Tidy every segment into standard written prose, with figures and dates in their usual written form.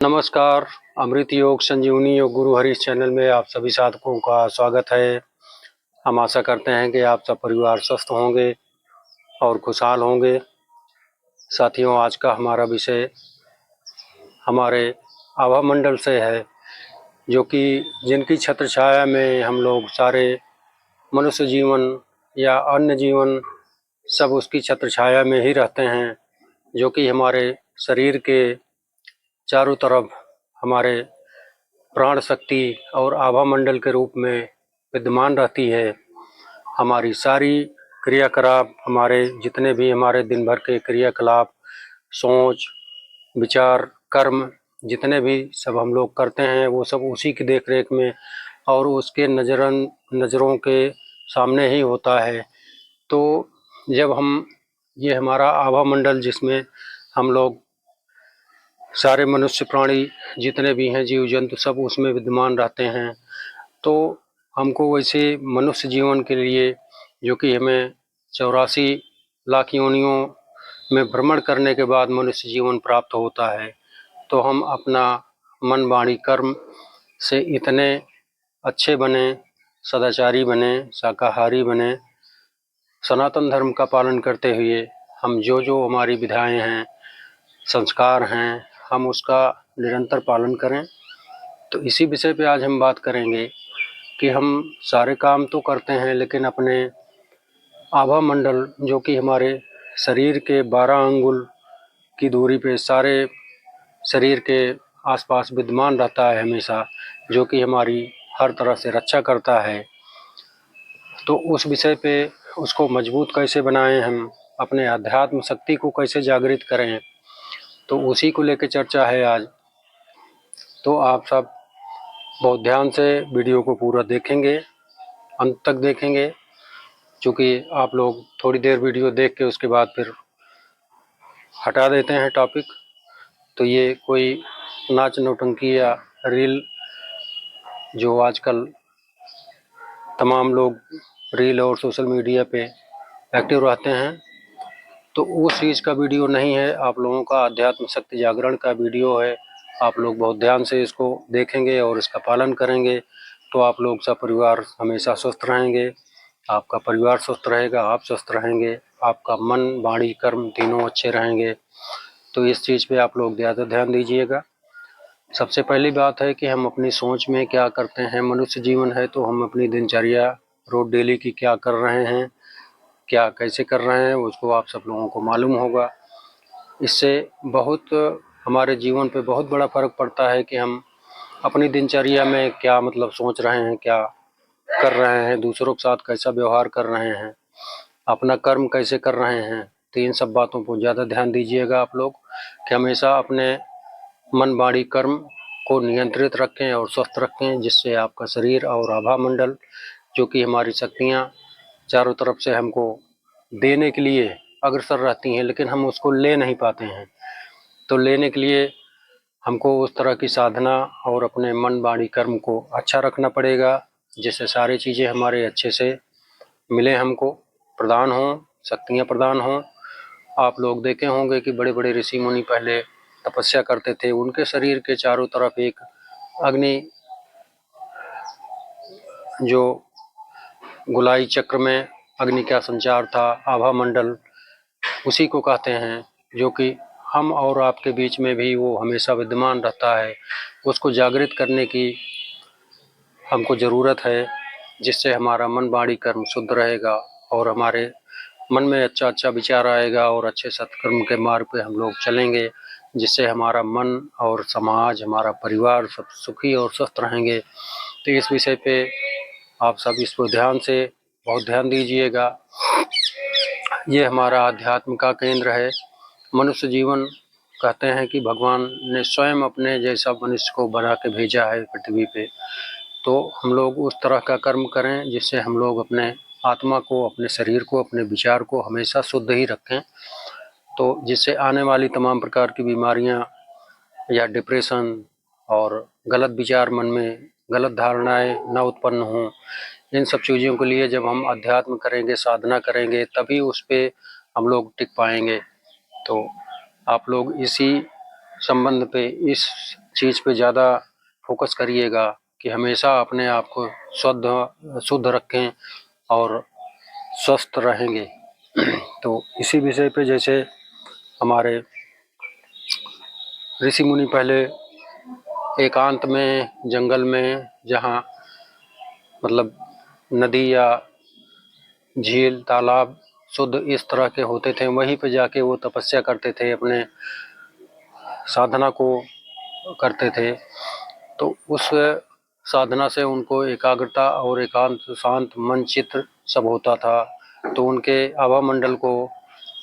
नमस्कार। अमृत योग संजीवनी योग गुरु हरीश चैनल में आप सभी साधकों का स्वागत है। हम आशा करते हैं कि आप सब परिवार स्वस्थ होंगे और खुशहाल होंगे। साथियों, आज का हमारा विषय हमारे आभा मंडल से है, जो कि जिनकी छत्र छाया में हम लोग सारे मनुष्य जीवन या अन्य जीवन सब उसकी छत्र छाया में ही रहते हैं, जो कि हमारे शरीर के चारों तरफ हमारे प्राण शक्ति और आभा मंडल के रूप में विद्यमान रहती है। हमारी सारी क्रियाकलाप, हमारे जितने भी हमारे दिन भर के क्रियाकलाप, सोच, विचार, कर्म जितने भी सब हम लोग करते हैं, वो सब उसी की देख रेख में और उसके नज़रों के सामने ही होता है। तो जब हम ये हमारा आभा मंडल, जिसमें हम लोग सारे मनुष्य प्राणी जितने भी हैं, जीव जंतु सब उसमें विद्यमान रहते हैं, तो हमको वैसे मनुष्य जीवन के लिए, जो कि हमें 84 लाख योनियों में भ्रमण करने के बाद मनुष्य जीवन प्राप्त होता है, तो हम अपना मन वाणी कर्म से इतने अच्छे बने, सदाचारी बने, शाकाहारी बने, सनातन धर्म का पालन करते हुए हम जो हमारी विधाएं हैं, संस्कार हैं, हम उसका निरंतर पालन करें। तो इसी विषय पे आज हम बात करेंगे कि हम सारे काम तो करते हैं, लेकिन अपने आभा मंडल, जो कि हमारे शरीर के 12 अंगुल की दूरी पे सारे शरीर के आसपास विद्यमान रहता है हमेशा, जो कि हमारी हर तरह से रक्षा करता है। तो उस विषय पे उसको मजबूत कैसे बनाएं, हम अपने अध्यात्म शक्ति को कैसे जागृत करें, तो उसी को लेकर चर्चा है आज। तो आप सब बहुत ध्यान से वीडियो को पूरा देखेंगे, अंत तक देखेंगे, क्योंकि आप लोग थोड़ी देर वीडियो देख के उसके बाद फिर हटा देते हैं टॉपिक। तो ये कोई नाच नौटंकी या रील, जो आजकल तमाम लोग रील और सोशल मीडिया पे एक्टिव रहते हैं, तो उस चीज़ का वीडियो नहीं है। आप लोगों का अध्यात्म शक्ति जागरण का वीडियो है। आप लोग बहुत ध्यान से इसको देखेंगे और इसका पालन करेंगे, तो आप लोग सब परिवार हमेशा स्वस्थ रहेंगे। आपका परिवार स्वस्थ रहेगा, आप स्वस्थ रहेंगे, आपका मन वाणी कर्म तीनों अच्छे रहेंगे। तो इस चीज़ पे आप लोग ज़्यादा ध्यान दीजिएगा। सबसे पहली बात है कि हम अपनी सोच में क्या करते हैं। मनुष्य जीवन है तो हम अपनी दिनचर्या रोज डेली की क्या कर रहे हैं, क्या कैसे कर रहे हैं, उसको आप सब लोगों को मालूम होगा। इससे बहुत हमारे जीवन पे बहुत बड़ा फ़र्क पड़ता है कि हम अपनी दिनचर्या में क्या मतलब सोच रहे हैं, क्या कर रहे हैं, दूसरों के साथ कैसा व्यवहार कर रहे हैं, अपना कर्म कैसे कर रहे हैं। तो इन सब बातों पर ज़्यादा ध्यान दीजिएगा आप लोग, कि हमेशा अपने मन वाणी कर्म को नियंत्रित रखें और स्वस्थ रखें, जिससे आपका शरीर और आभा मंडल, जो कि हमारी शक्तियाँ चारों तरफ से हमको देने के लिए अग्रसर रहती हैं, लेकिन हम उसको ले नहीं पाते हैं। तो लेने के लिए हमको उस तरह की साधना और अपने मन वाणी कर्म को अच्छा रखना पड़ेगा, जिससे सारी चीज़ें हमारे अच्छे से मिले, हमको प्रदान हों, शक्तियाँ प्रदान हों। आप लोग देखे होंगे कि बड़े बड़े ऋषि मुनि पहले तपस्या करते थे, उनके शरीर के चारों तरफ एक अग्नि, जो गोलाई चक्र में अग्नि का संचार था, आभा मंडल उसी को कहते हैं, जो कि हम और आपके बीच में भी वो हमेशा विद्यमान रहता है। उसको जागृत करने की हमको ज़रूरत है, जिससे हमारा मन वाणी कर्म शुद्ध रहेगा और हमारे मन में अच्छा अच्छा विचार आएगा और अच्छे सत्कर्म के मार्ग पे हम लोग चलेंगे, जिससे हमारा मन और समाज, हमारा परिवार सब सुखी और स्वस्थ रहेंगे। तो इस विषय पे आप सब इस पर ध्यान से बहुत ध्यान दीजिएगा। ये हमारा अध्यात्म का केंद्र है। मनुष्य जीवन, कहते हैं कि भगवान ने स्वयं अपने जैसा मनुष्य को बना के भेजा है पृथ्वी पे, तो हम लोग उस तरह का कर्म करें जिससे हम लोग अपने आत्मा को, अपने शरीर को, अपने विचार को हमेशा शुद्ध ही रखें, तो जिससे आने वाली तमाम प्रकार की बीमारियां या डिप्रेशन और गलत विचार, मन में गलत धारणाएं न उत्पन्न हों। इन सब चीज़ों के लिए जब हम अध्यात्म करेंगे, साधना करेंगे, तभी उस पर हम लोग टिक पाएंगे। तो आप लोग इसी संबंध पे, इस चीज़ पे ज़्यादा फोकस करिएगा कि हमेशा अपने आप को शुद्ध रखें और स्वस्थ रहेंगे। तो इसी विषय पे जैसे हमारे ऋषि मुनि पहले एकांत में जंगल में, जहाँ मतलब नदी या झील तालाब शुद्ध इस तरह के होते थे, वहीं पे जाके वो तपस्या करते थे, अपने साधना को करते थे। तो उस साधना से उनको एकाग्रता और एकांत शांत मन चित्र सब होता था। तो उनके आभा मंडल को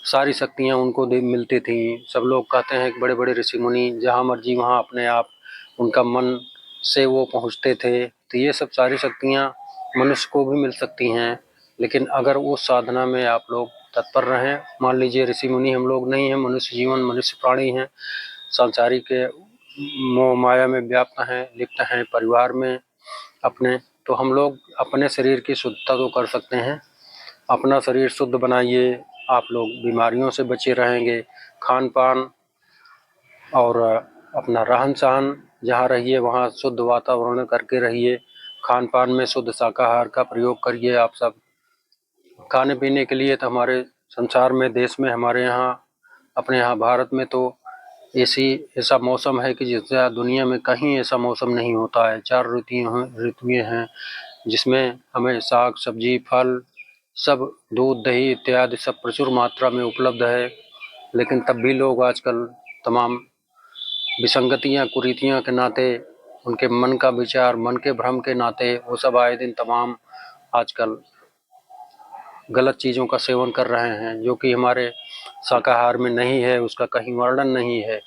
सारी शक्तियाँ उनको मिलती थी। सब लोग कहते हैं कि बड़े बड़े ऋषि मुनि जहाँ मर्जी वहाँ अपने आप उनका मन से वो पहुँचते थे। तो ये सब सारी शक्तियाँ मनुष्य को भी मिल सकती हैं, लेकिन अगर उस साधना में आप लोग तत्पर रहें। मान लीजिए ऋषि मुनि हम लोग नहीं हैं, मनुष्य जीवन, मनुष्य प्राणी हैं, संसारी के मोह माया में व्याप्त हैं, लिप्त हैं, परिवार में अपने। तो हम लोग अपने शरीर की शुद्धता तो कर सकते हैं। अपना शरीर शुद्ध बनाइए, आप लोग बीमारियों से बचे रहेंगे। खान पान और अपना रहन सहन, जहाँ रहिए वहाँ शुद्ध वातावरण करके रहिए। खान पान में शुद्ध शाकाहार का प्रयोग करिए। आप सब खाने पीने के लिए तो हमारे संसार में, देश में, हमारे यहाँ, अपने यहाँ भारत में तो ऐसा मौसम है कि जिससे दुनिया में कहीं ऐसा मौसम नहीं होता है। 4 ऋतुएं हैं जिसमें हमें साग सब्जी फल सब, दूध दही इत्यादि सब प्रचुर मात्रा में उपलब्ध है। लेकिन तब भी लोग आजकल तमाम विसंगतियाँ कुरीतियाँ के नाते, उनके मन का विचार, मन के भ्रम के नाते वो सब आए दिन तमाम आजकल गलत चीज़ों का सेवन कर रहे हैं, जो कि हमारे शाकाहार में नहीं है, उसका कहीं वर्णन नहीं है।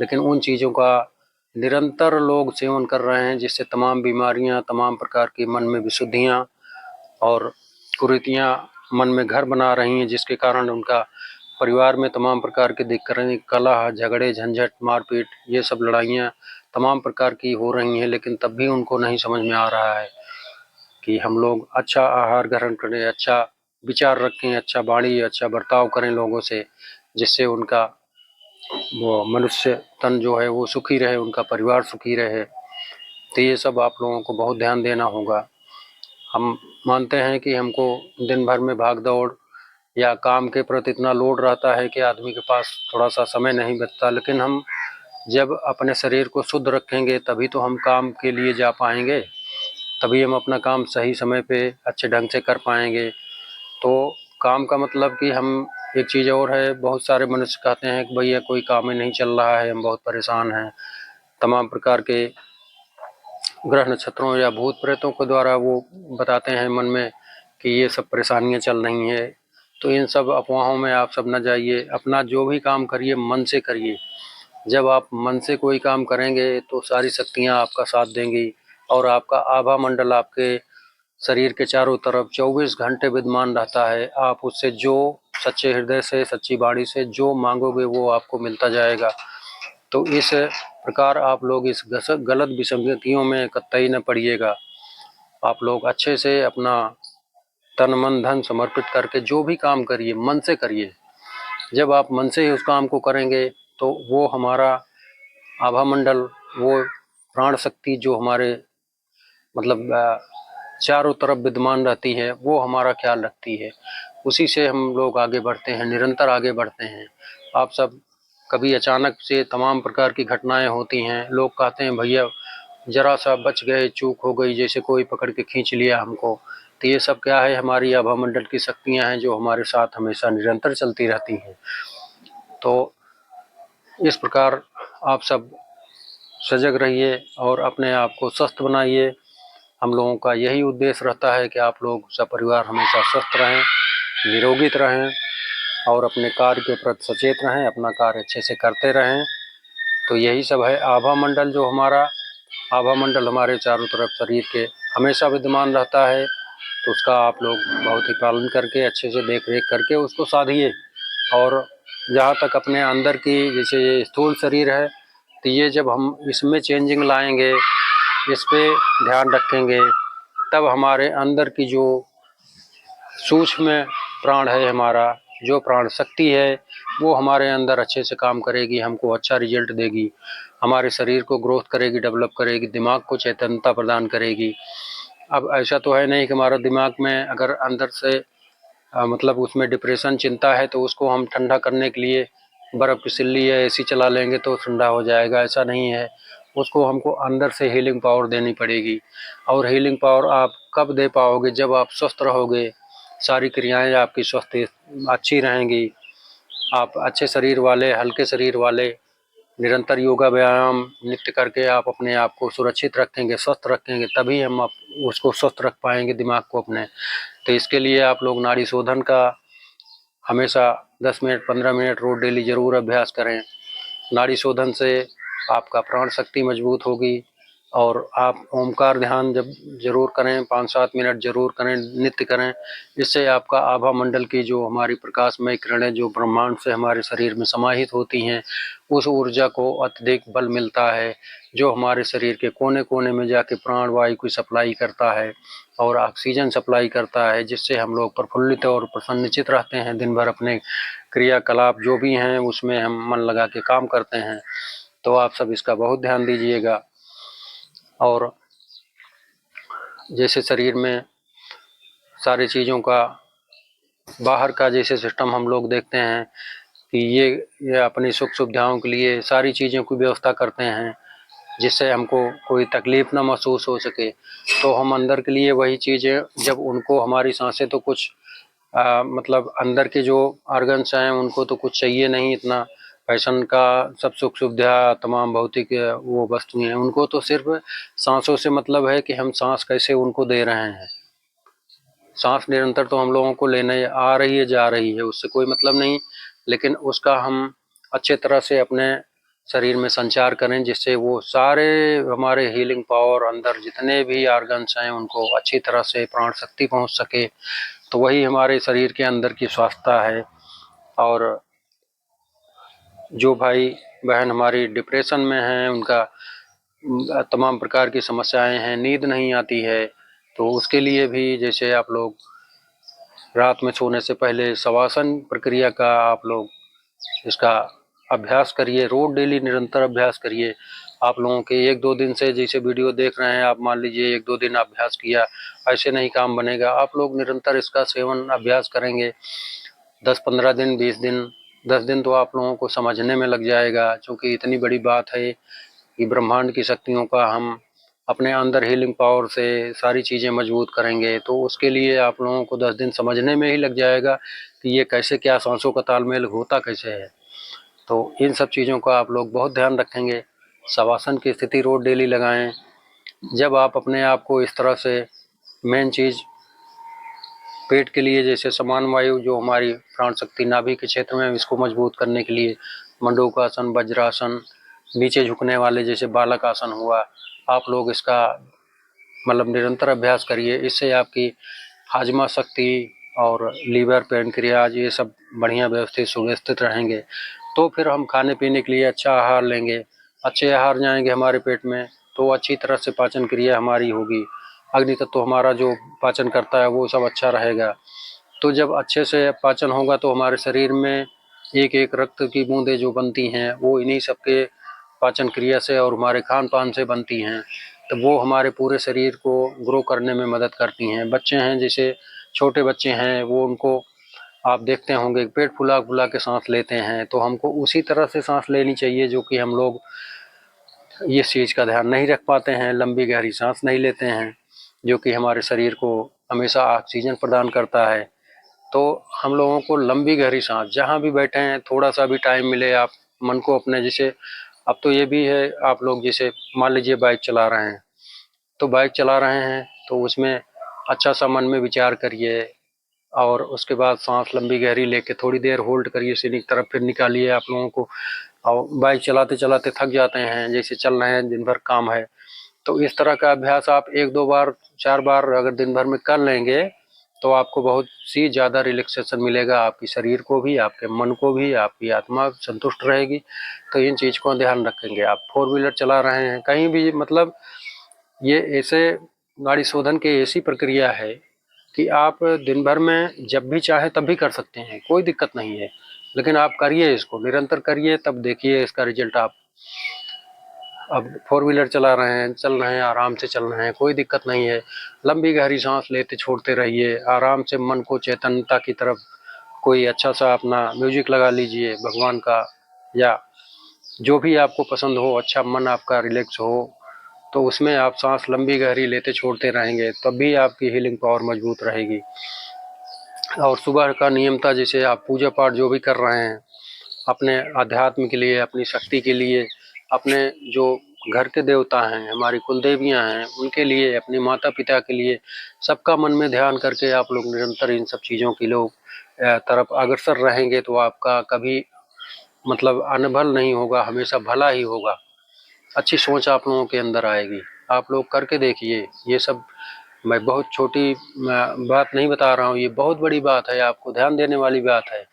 लेकिन उन चीज़ों का निरंतर लोग सेवन कर रहे हैं, जिससे तमाम बीमारियां, तमाम प्रकार की मन में विशुद्धियां और कुरीतियां मन में घर बना रही हैं, जिसके कारण उनका परिवार में तमाम प्रकार की दिक्कतें, कलह, झगड़े, झंझट, मारपीट, ये सब लड़ाइयाँ तमाम प्रकार की हो रही हैं। लेकिन तब भी उनको नहीं समझ में आ रहा है कि हम लोग अच्छा आहार ग्रहण करें, अच्छा विचार रखें, अच्छा वाणी, अच्छा बर्ताव करें लोगों से, जिससे उनका वो मनुष्य तन जो है वो सुखी रहे, उनका परिवार सुखी रहे। तो ये सब आप लोगों को बहुत ध्यान देना होगा। हम मानते हैं कि हमको दिन भर में भाग दौड़ या काम के प्रति इतना लोड रहता है कि आदमी के पास थोड़ा सा समय नहीं बचता। लेकिन हम जब अपने शरीर को शुद्ध रखेंगे तभी तो हम काम के लिए जा पाएंगे, तभी हम अपना काम सही समय पे अच्छे ढंग से कर पाएंगे। तो काम का मतलब कि हम, एक चीज़ और है, बहुत सारे मनुष्य कहते हैं कि भैया कोई काम ही नहीं चल रहा है, हम बहुत परेशान हैं। तमाम प्रकार के ग्रह नक्षत्रों या भूत प्रेतों के द्वारा वो बताते हैं मन में कि ये सब परेशानियां चल रही हैं। तो इन सब अफवाहों में आप सब न जाइए। अपना जो भी काम करिए मन से करिए। जब आप मन से कोई काम करेंगे तो सारी शक्तियां आपका साथ देंगी और आपका आभा मंडल आपके शरीर के चारों तरफ 24 घंटे विद्यमान रहता है। आप उससे जो सच्चे हृदय से, सच्ची वाणी से जो मांगोगे वो आपको मिलता जाएगा। तो इस प्रकार आप लोग इस गलत विसंगतियों में कतई न पड़िएगा। आप लोग अच्छे से अपना तन मन धन समर्पित करके जो भी काम करिए मन से करिए। जब आप मन से ही उस काम को करेंगे तो वो हमारा आभा मंडल, वो प्राण शक्ति जो हमारे मतलब चारों तरफ विद्यमान रहती है, वो हमारा ख्याल रखती है। उसी से हम लोग आगे बढ़ते हैं, निरंतर आगे बढ़ते हैं। आप सब कभी अचानक से तमाम प्रकार की घटनाएं होती हैं, लोग कहते हैं भैया जरा सा बच गए, चूक हो गई, जैसे कोई पकड़ के खींच लिया हमको। तो ये सब क्या है, हमारी आभा मंडल की शक्तियां हैं जो हमारे साथ हमेशा निरंतर चलती रहती हैं। तो इस प्रकार आप सब सजग रहिए और अपने आप को स्वस्थ बनाइए। हम लोगों का यही उद्देश्य रहता है कि आप लोग सपरिवार हमेशा स्वस्थ रहें, निरोगित रहें और अपने कार्य के प्रति सचेत रहें, अपना कार्य अच्छे से करते रहें। तो यही सब है। आभा मंडल जो हमारा, आभा मंडल हमारे चारों तरफ शरीर के हमेशा विद्यमान रहता है। तो उसका आप लोग बहुत ही पालन करके, अच्छे से देख रेख करके उसको साधिए। और जहाँ तक अपने अंदर की, जैसे ये स्थूल शरीर है, तो ये जब हम इसमें चेंजिंग लाएंगे, इस पे ध्यान रखेंगे, तब हमारे अंदर की जो सूक्ष्म प्राण है, हमारा जो प्राण शक्ति है, वो हमारे अंदर अच्छे से काम करेगी, हमको अच्छा रिजल्ट देगी। हमारे शरीर को ग्रोथ करेगी, डेवलप करेगी, दिमाग को चैतन्यता प्रदान करेगी। अब ऐसा तो है नहीं कि हमारा दिमाग में अगर अंदर से मतलब उसमें डिप्रेशन, चिंता है तो उसको हम ठंडा करने के लिए बर्फ़ की सिल्ली या एसी चला लेंगे तो ठंडा हो जाएगा, ऐसा नहीं है। उसको हमको अंदर से हीलिंग पावर देनी पड़ेगी। और हीलिंग पावर आप कब दे पाओगे? जब आप स्वस्थ रहोगे, सारी क्रियाएं आपकी स्वस्थ अच्छी रहेंगी, आप अच्छे शरीर वाले, हल्के शरीर वाले, निरंतर योगा व्यायाम नित्य करके आप अपने आप को सुरक्षित रखेंगे, स्वस्थ रखेंगे, तभी हम उसको स्वस्थ रख पाएंगे दिमाग को अपने। तो इसके लिए आप लोग नाड़ी शोधन का हमेशा 10 मिनट 15 मिनट रोज डेली ज़रूर अभ्यास करें। नाड़ी शोधन से आपका प्राण शक्ति मजबूत होगी। और आप ओमकार ध्यान जब जरूर करें, 5-7 मिनट जरूर करें, नित्य करें। इससे आपका आभा मंडल की जो हमारी प्रकाशमय किरणें जो ब्रह्मांड से हमारे शरीर में समाहित होती हैं, उस ऊर्जा को अत्यधिक बल मिलता है, जो हमारे शरीर के कोने कोने में जाके प्राण वायु की सप्लाई करता है और ऑक्सीजन सप्लाई करता है, जिससे हम लोग प्रफुल्लित और प्रसन्नचित रहते हैं। दिन भर अपने क्रियाकलाप जो भी हैं उसमें हम मन लगा के काम करते हैं। तो आप सब इसका बहुत ध्यान दीजिएगा। और जैसे शरीर में सारी चीज़ों का बाहर का जैसे सिस्टम हम लोग देखते हैं कि ये अपनी सुख सुविधाओं के लिए सारी चीज़ों की व्यवस्था करते हैं, जिससे हमको कोई तकलीफ़ ना महसूस हो सके। तो हम अंदर के लिए वही चीज़ें जब उनको हमारी सांसें तो कुछ मतलब अंदर के जो ऑर्गन्स हैं उनको तो कुछ चाहिए नहीं इतना, फैशन का सब सुख सुविधा तमाम भौतिक वो वस्तुएं हैं, उनको तो सिर्फ सांसों से मतलब है कि हम सांस कैसे उनको दे रहे हैं। सांस निरंतर तो हम लोगों को लेने आ रही है, जा रही है, उससे कोई मतलब नहीं, लेकिन उसका हम अच्छे तरह से अपने शरीर में संचार करें, जिससे वो सारे हमारे हीलिंग पावर अंदर जितने भी ऑर्गन्स हैं उनको अच्छी तरह से प्राण शक्ति पहुंच सके। तो वही हमारे शरीर के अंदर की स्वास्थ्यता है। और जो भाई बहन हमारी डिप्रेशन में हैं, उनका तमाम प्रकार की समस्याएं हैं, नींद नहीं आती है, तो उसके लिए भी जैसे आप लोग रात में सोने से पहले शवासन प्रक्रिया का आप लोग इसका अभ्यास करिए, रोज डेली निरंतर अभ्यास करिए। आप लोगों के 1-2 दिन से जैसे वीडियो देख रहे हैं, आप मान लीजिए 1-2 दिन अभ्यास किया, ऐसे नहीं काम बनेगा। आप लोग निरंतर इसका सेवन अभ्यास करेंगे, 10-15 दिन, 20 दिन, 10 दिन तो आप लोगों को समझने में लग जाएगा, क्योंकि इतनी बड़ी बात है कि ब्रह्मांड की शक्तियों का हम अपने अंदर हीलिंग पावर से सारी चीज़ें मजबूत करेंगे। तो उसके लिए आप लोगों को 10 दिन समझने में ही लग जाएगा कि ये कैसे, क्या सांसों का तालमेल होता कैसे है। तो इन सब चीज़ों का आप लोग बहुत ध्यान रखेंगे। शवासन की स्थिति रोज डेली लगाएं। जब आप अपने आप को इस तरह से, मेन चीज़ पेट के लिए जैसे समान वायु जो हमारी प्राण शक्ति नाभि के क्षेत्र में, इसको मजबूत करने के लिए मंडूकासन, वज्रासन, नीचे झुकने वाले जैसे बालक आसन हुआ, आप लोग इसका मतलब निरंतर अभ्यास करिए। इससे आपकी हाजमा शक्ति और लीवर, पैनक्रियाज ये सब बढ़िया व्यवस्थित सुव्यवस्थित रहेंगे। तो फिर हम खाने पीने के लिए अच्छा आहार लेंगे, अच्छे आहार जाएंगे हमारे पेट में, तो अच्छी तरह से पाचन क्रिया हमारी होगी। अग्नि तत्व हमारा जो पाचन करता है वो सब अच्छा रहेगा। तो जब अच्छे से पाचन होगा तो हमारे शरीर में एक एक रक्त की बूंदें जो बनती हैं वो इन्हीं सबके पाचन क्रिया से और हमारे खान पान से बनती हैं। तो वो हमारे पूरे शरीर को ग्रो करने में मदद करती हैं। बच्चे हैं, जैसे छोटे बच्चे हैं, वो उनको आप देखते होंगे पेट फुला फुला के सांस लेते हैं, तो हमको उसी तरह से सांस लेनी चाहिए, जो कि हम लोग इस चीज़ का ध्यान नहीं रख पाते हैं, लंबी गहरी सांस नहीं लेते हैं, जो कि हमारे शरीर को हमेशा ऑक्सीजन प्रदान करता है। तो हम लोगों को लंबी गहरी सांस, जहाँ भी बैठे हैं, थोड़ा सा भी टाइम मिले, आप मन को अपने, जैसे अब तो ये भी है, आप लोग जैसे मान लीजिए बाइक चला रहे हैं, तो बाइक चला रहे हैं तो उसमें अच्छा सा मन में विचार करिए, और उसके बाद सांस लंबी गहरी लेके थोड़ी देर होल्ड करिए, सीधी तरफ फिर निकालिए। आप लोगों को और बाइक चलाते चलाते थक जाते हैं, जैसे चल रहे हैं, दिन भर काम है, तो इस तरह का अभ्यास आप 1-2 बार 4 बार अगर दिन भर में कर लेंगे तो आपको बहुत सी ज़्यादा रिलैक्सेशन मिलेगा, आपकी शरीर को भी, आपके मन को भी, आपकी आत्मा संतुष्ट रहेगी। तो इन चीज़ को ध्यान रखेंगे। आप 4 व्हीलर चला रहे हैं कहीं भी, मतलब ये ऐसे नाड़ी शोधन की ऐसी प्रक्रिया है कि आप दिन भर में जब भी चाहें तब भी कर सकते हैं, कोई दिक्कत नहीं है। लेकिन आप करिए, इसको निरंतर करिए, तब देखिए इसका रिजल्ट आप अब 4 व्हीलर चला रहे हैं, चल रहे हैं, आराम से चल रहे हैं, कोई दिक्कत नहीं है। लंबी गहरी सांस लेते छोड़ते रहिए, आराम से मन को चैतन्यता की तरफ, कोई अच्छा सा अपना म्यूजिक लगा लीजिए भगवान का, या जो भी आपको पसंद हो, अच्छा मन आपका रिलैक्स हो, तो उसमें आप सांस लंबी गहरी लेते छोड़ते रहेंगे, तब भी आपकी हीलिंग पावर मजबूत रहेगी। और सुबह का नियमता, जैसे आप पूजा पाठ जो भी कर रहे हैं अपने आध्यात्म के लिए, अपनी शक्ति के लिए, अपने जो घर के देवता हैं, हमारी कुल देवियाँ हैं, उनके लिए, अपने माता पिता के लिए, सबका मन में ध्यान करके आप लोग निरंतर इन सब चीज़ों की लोग तरफ अग्रसर रहेंगे, तो आपका कभी मतलब अनभल नहीं होगा, हमेशा भला ही होगा। अच्छी सोच आप लोगों के अंदर आएगी। आप लोग करके देखिए। ये सब मैं बहुत छोटी बात नहीं बता रहा हूँ, ये बहुत बड़ी बात है, आपको ध्यान देने वाली बात है।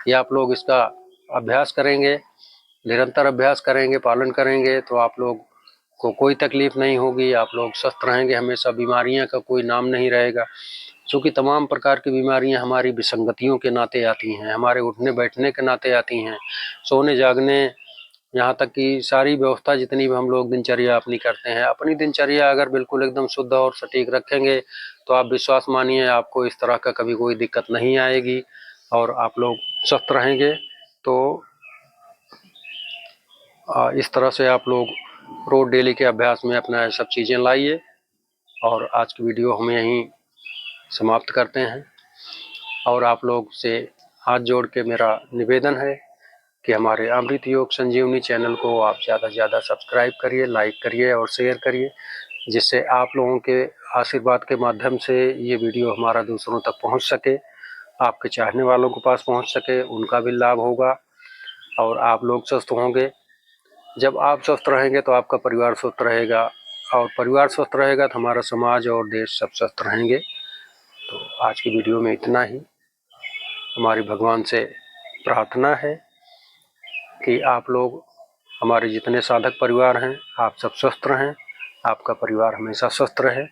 ये आप लोग इसका अभ्यास करेंगे, निरंतर अभ्यास करेंगे, पालन करेंगे, तो आप लोग को कोई तकलीफ नहीं होगी, आप लोग स्वस्थ रहेंगे हमेशा, बीमारियां का कोई नाम नहीं रहेगा। क्योंकि तमाम प्रकार की बीमारियां हमारी विसंगतियों के नाते आती हैं, हमारे उठने बैठने के नाते आती हैं, सोने जागने, यहाँ तक कि सारी व्यवस्था जितनी भी हम लोग दिनचर्या अपनी करते हैं, अपनी दिनचर्या अगर बिल्कुल एकदम शुद्ध और सटीक रखेंगे, तो आप विश्वास मानिए आपको इस तरह का कभी कोई दिक्कत नहीं आएगी और आप लोग स्वस्थ रहेंगे। तो इस तरह से आप लोग रोज डेली के अभ्यास में अपना ये सब चीज़ें लाइए। और आज की वीडियो हम यहीं समाप्त करते हैं। और आप लोग से हाथ जोड़ के मेरा निवेदन है कि हमारे अमृत योग संजीवनी चैनल को आप ज़्यादा से ज़्यादा सब्सक्राइब करिए, लाइक करिए और शेयर करिए, जिससे आप लोगों के आशीर्वाद के माध्यम से ये वीडियो हमारा दूसरों तक पहुंच सके, आपके चाहने वालों के पास पहुंच सके, उनका भी लाभ होगा और आप लोग स्वस्थ होंगे। जब आप स्वस्थ रहेंगे तो आपका परिवार स्वस्थ रहेगा, और परिवार स्वस्थ रहेगा तो हमारा समाज और देश सब स्वस्थ रहेंगे। तो आज की वीडियो में इतना ही। हमारी भगवान से प्रार्थना है कि आप लोग, हमारे जितने साधक परिवार हैं, आप सब स्वस्थ रहें, आपका परिवार हमेशा स्वस्थ रहे।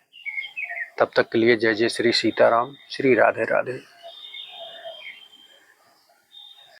तब तक के लिए जय जय श्री सीताराम, श्री राधे राधे।